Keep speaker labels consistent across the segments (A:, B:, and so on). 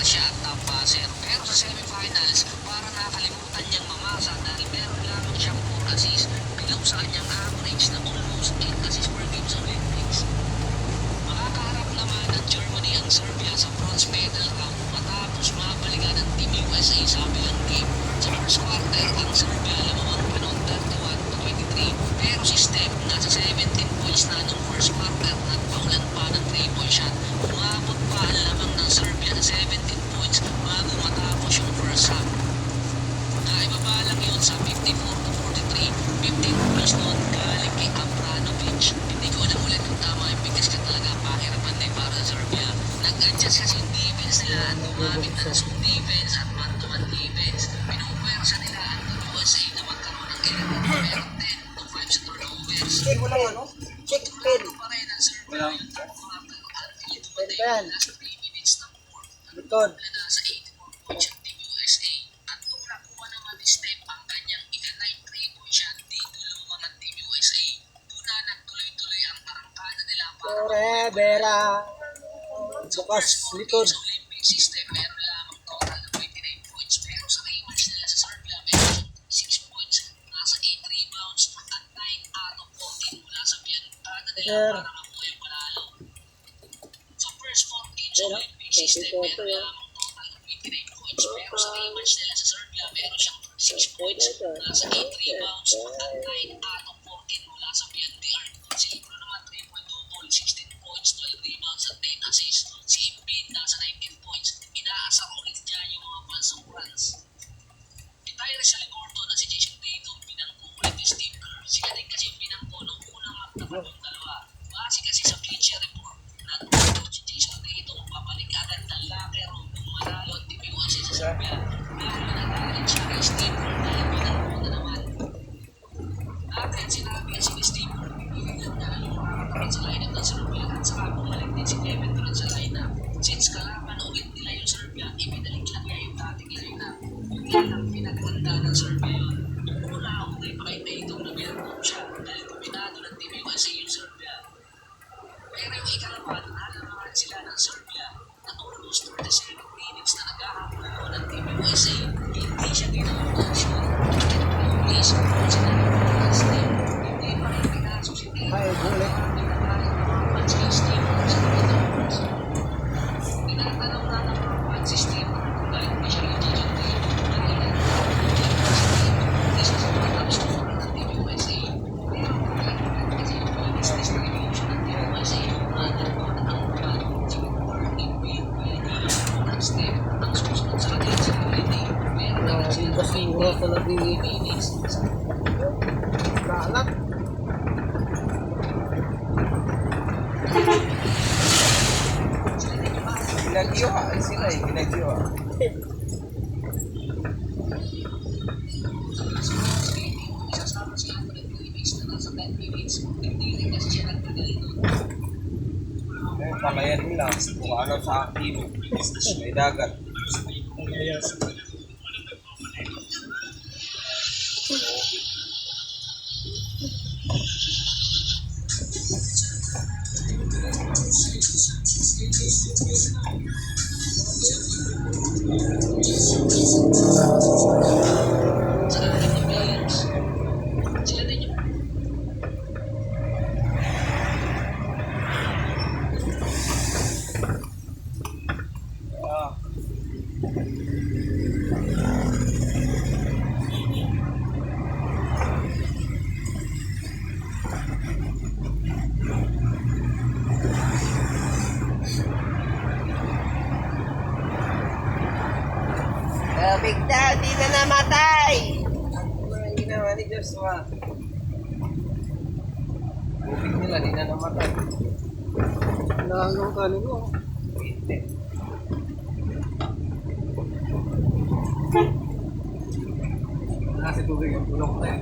A: siya at top passer. Pero sa semifinals, para nakalimutan niyang mamasa dahil meron lamang siyang 4 assists. Bilang sa kanyang average na almost 8 assists per game sa Olympics. Makakaharap naman ng Germany ang Serbia sa bronze medal round matapos mabalikan ng Team USA sa kabilang game. Sa first quarter, ang Serbia lamang panon 31-23 pero si Steph nasa 17 points na nung first quarter nagpaulan pa ng 3-point shot. Umabot pa ang lamang ng Serbia sa 17 points bago matapos yung first half. Naibaba lang yun sa 54-43, 15 points noon galing kay Abranovic. Hindi ko alam ulit kung tama yung bigas ka talaga pahirapan din para sa Serbia. Nag-adjust kasi yung defense nila at gumamit na zone defense at man-to-man defense. Pinupuwersa nila ang USA na magkaroon ng 11 pero 10 to 5 sa turnovers.
B: Check mo lang ano? Check pin.
A: Pa rin ang Serbia yung third quarter at ito pa din
B: Yan.
A: nasa 3 minutes na 4.
B: Likod.
A: Na nasa 84 points ang Team USA. At nung nakuha naman ni Steph ang kanyang ika-9 3-point shot, dito lumang ang Team USA. Doon na nagtuloy-tuloy ang arangkada nila para
B: Forever. Bukas, likod.
A: sa Olympic system, meron lamang total na 29 points. Pero sa rematch nila sa Serbia, meron 6 points, nasa 8 rebounds, at 9 out of 14 mula sa piyantada nila para makuha yung panalo. Sa first 4 games sa Olympic system, meron lamang total na 29 points. Pero sa rematch nila sa Serbia, meron siyang 6 points, nasa 8 rebounds, at 9 out of 14 mula sa PNDR. Si Lebron naman 3-point double, 16 points, 12 rebounds, at 10 assists. Si Embiid nasa 19 points. Inaasar ulit niya yung mga fans ng France. Si Tyrese Haliburton at si Jason Tatum binangko ulit ni Steve Kerr. Sila din kasi yung binangko nung unang magtapat yung dalawa. Base kasi sa Bleacher Report, nag-coach si Jason Tatum papalik agad ng locker room nung manalo ang Team USA sa Serbia. Pero nagalit siya kay Steve Kerr dahil binangko na naman. Agad sinabi kasi ni Steve Kerr, pipigilan niya na yung makakatapat sa lineup ng Serbia at saka bumalik din si Kevin Durant sa lineup. Since kalaban ulit nila yung Serbia, ibinalik lang niya yung dating lineup. Bigla lang pinaganda ng Serbia yun. Una ako kay Tatum na binangko siya dahil dominado ng Team USA yung Serbia. Pero yung ikalaban, nalamangan sila ng Serbia na almost 37 minutes na naghahabol ng Team USA. Hindi siya ginawa ng shoot. Please, kung sila ng Steve, hindi pa rin pinaso si Tatum.
B: Ay, bulik.
A: Si Steve sa Philippines. Tinatanong na ng mga fans si Steve kung galit ba siya yung Jason Tatum dahil isa sa mga top scorer ng Team USA. Pero kahit kasi yung bonus distribution ng Team USA nagkaroon ang plan si Victor Embiid ng Steph ang susunod sa kanila sa holiday. Meron agad sila
B: Basura talaga yung
A: minutes sa
B: kalat.
C: Ginagyo ha, ay sila eh, ginagyo ha.
A: isasama si Anthony Davis na nasa 10 minutes. Hindi rin kasi siya nagtagal doon.
C: Eh, palayan nila, kung ano sa akin, may dagat.
A: Sa ating yung players, sila din yung
C: Ah,
B: Big Daddy na namatay! Ano ang ginawa ni Joshua?
C: bubig nila, di na namatay.
B: Nangangong kanin mo.
C: Hindi. Nasa tubig ang bulok na yun.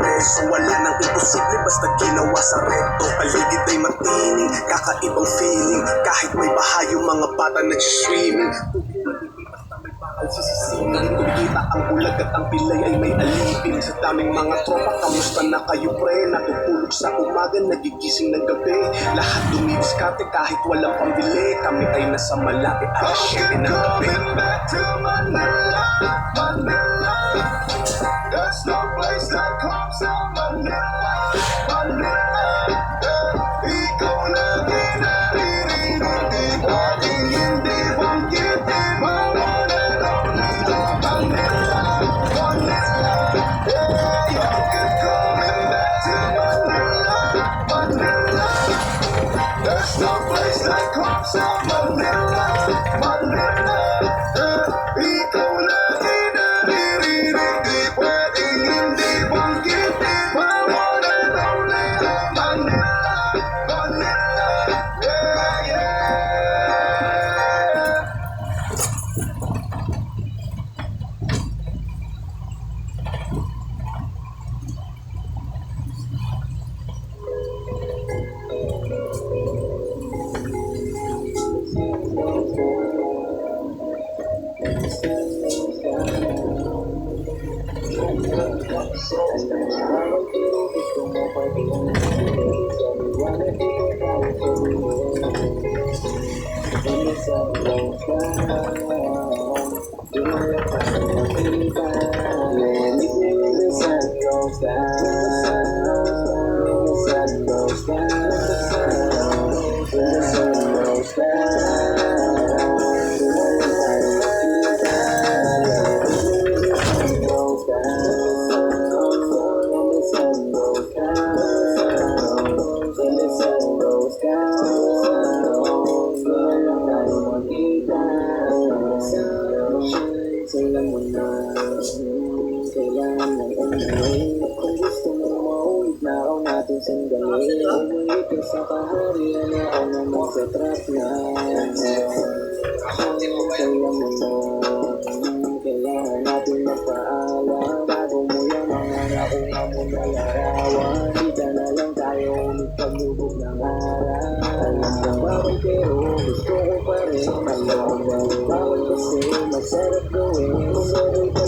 D: beso. Wala nang imposible basta ginawa sa reto. Paligid ay matining, kakaibang feeling. Kahit may baha yung mga bata nag-streaming. Ang sisisingin, kumikita ang bulag at ang pilay ay may alipin. Sa daming mga tropa, kamusta na kayo pre? Natutulog sa umaga, nagigising ng gabi. Lahat dumidiskarte kahit walang pambili. Kami ay nasa Malate, alas 7 ng gabi. Back to Manila, Manila. There's no place like home sa Manila, Manila. Ikaw na ginaririnig, di pwedeng hindi banggitin. There's no place like home sa Manila, Manila. Ikaw na ginaririnig, di pwedeng hindi banggitin. One and only Manila, Manila. Yeah, yeah.
E: Everyone Masarap gawin,